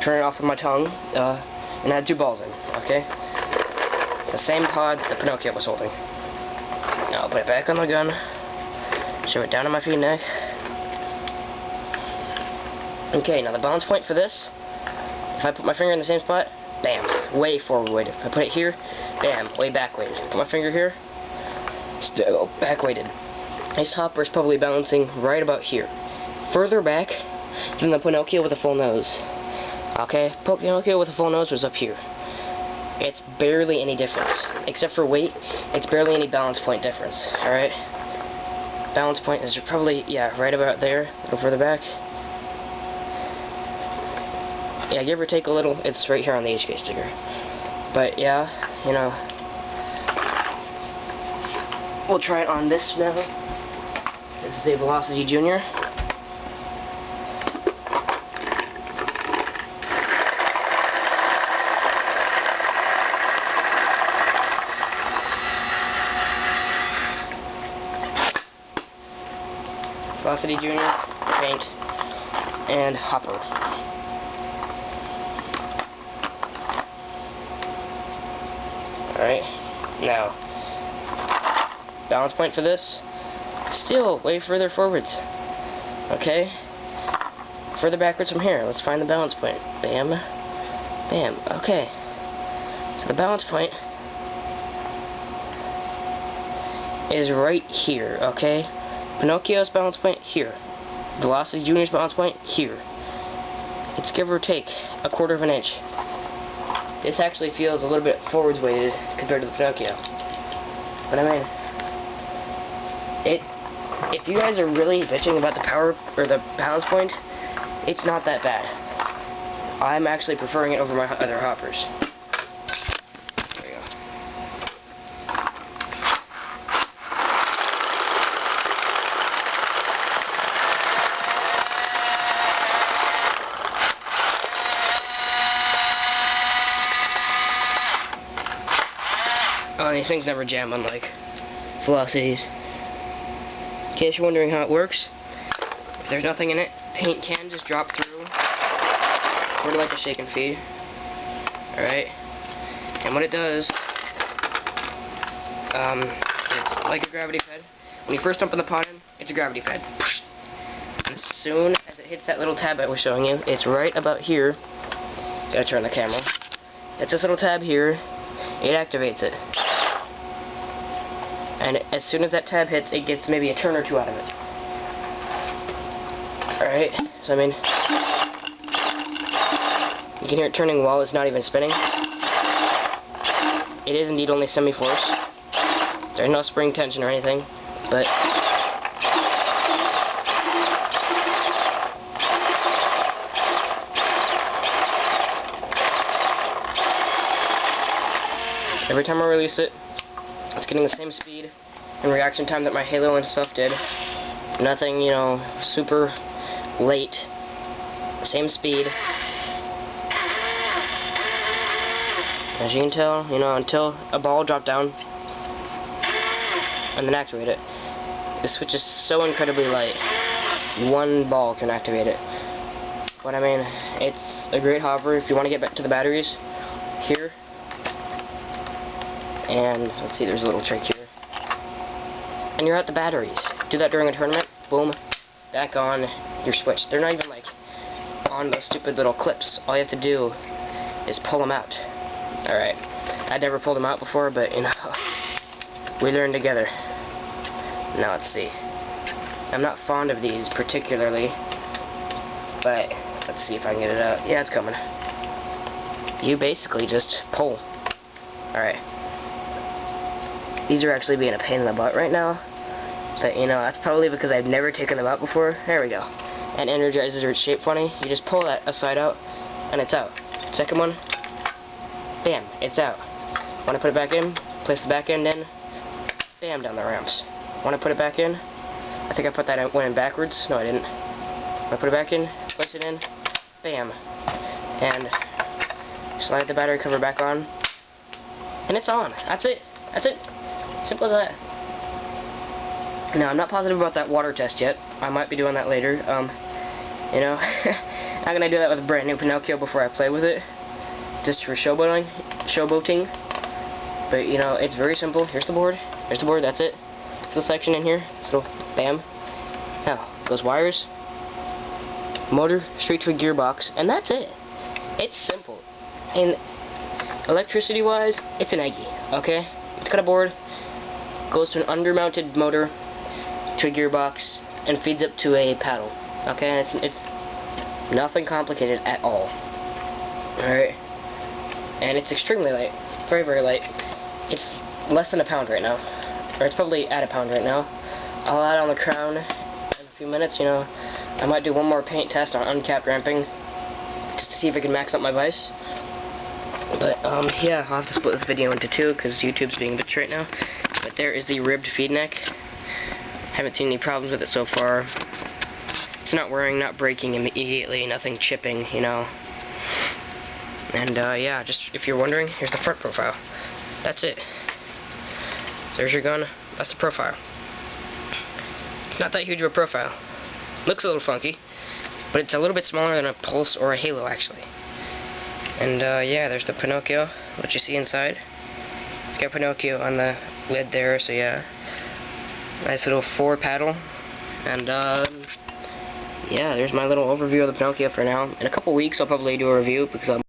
turn it off with my tongue, and add 2 balls in, okay? The same pod the Pinocchio was holding. Now I'll put it back on the gun, shove it down on my feet and neck. Okay, now the balance point for this, if I put my finger in the same spot, bam, way forward weighted. If I put it here, bam, way back weighted. Put my finger here, still back weighted. This hopper is probably balancing right about here. Further back than the Pinocchio with a full nose. Okay, Pinocchio with a full nose was up here. It's barely any difference. Except for weight, it's barely any balance point difference. Alright? Balance point is probably, yeah, right about there. A little further back. Yeah, give or take a little, it's right here on the HK sticker. But yeah, you know, we'll try it on this now. This is a Velocity Junior. Velocity Junior, paint, and hopper. Alright, now, balance point for this, still way further forwards. Okay, further backwards from here. Let's find the balance point. Bam, bam. Okay, so the balance point is right here. Okay, Pinocchio's balance point here. Velocity Junior's balance point here. It's give or take a quarter of an inch. This actually feels a little bit forwards weighted compared to the Pinocchio. But I mean, if you guys are really bitching about the power or the balance point, it's not that bad. I'm actually preferring it over my other hoppers. There we go. Oh, and these things never jam unlike Velocities. In case you're wondering how it works, if there's nothing in it, paint can just drop through, sort of like a shake and feed. Alright? And what it does, it's like a gravity fed. When you first dump in the pot in, it's a gravity fed. And as soon as it hits that little tab I was showing you, it's right about here. Gotta turn the camera. It's this little tab here. It activates it. And as soon as that tab hits, it gets maybe a turn or two out of it. Alright, so I mean, you can hear it turning while it's not even spinning. It is indeed only semi-force. There's no spring tension or anything, but every time I release it, it's getting the same speed and reaction time that my Halo and stuff did. Nothing, you know, super late. Same speed. As you can tell, you know, until a ball dropped down and then activate it. This switch is so incredibly light. One ball can activate it. But I mean, it's a great hopper if you want to get back to the batteries. Here. And let's see, there's a little trick here. And you're at the batteries. Do that during a tournament, boom, back on your switch. They're not even like on those stupid little clips. All you have to do is pull them out. Alright. I'd never pulled them out before, but you know, we learned together. Now let's see. I'm not fond of these particularly, but let's see if I can get it out. Yeah, it's coming. You basically just pull. Alright. These are actually being a pain in the butt right now. But, you know, that's probably because I've never taken them out before. There we go. And Energizers are shaped funny. You just pull that side out, and it's out. Second one, bam, it's out. Want to put it back in, place the back end in, bam, down the ramps. Want to put it back in, I think I put that one in backwards. No, I didn't. Want to put it back in, place it in, bam. And slide the battery cover back on, and it's on. That's it. That's it. Simple as that. Now, I'm not positive about that water test yet. I might be doing that later. You know, Not gonna do that with a brand new Pinocchio before I play with it, just for showboating. But you know, it's very simple. Here's the board. Here's the board. That's it. This little section in here. This little bam. Now goes wires, motor, straight to a gearbox, and that's it. It's simple. And electricity-wise, it's an Eggy. Okay, it's got a board, goes to an undermounted motor, to a gearbox, and feeds up to a paddle. Okay, and it's nothing complicated at all. Alright, and it's extremely light, very, very light. It's less than a pound right now, or it's probably at a pound right now. I'll add on the crown in a few minutes. You know, I might do one more paint test on uncapped ramping, just to see if I can max up my vice. But yeah, I'll have to split this video into two because YouTube's being a bitch right now. But there is the ribbed feed neck. Haven't seen any problems with it so far. It's not wearing, not breaking immediately, nothing chipping, you know. And yeah, just if you're wondering, here's the front profile. That's it. There's your gun. That's the profile. It's not that huge of a profile. Looks a little funky, but it's a little bit smaller than a Pulse or a Halo, actually. And yeah, there's the Pinocchio, what you see inside. It's got Pinocchio on the lid there, so yeah. Nice little 4 paddle. And yeah, there's my little overview of the Pinocchio for now. In a couple weeks, I'll probably do a review because I'm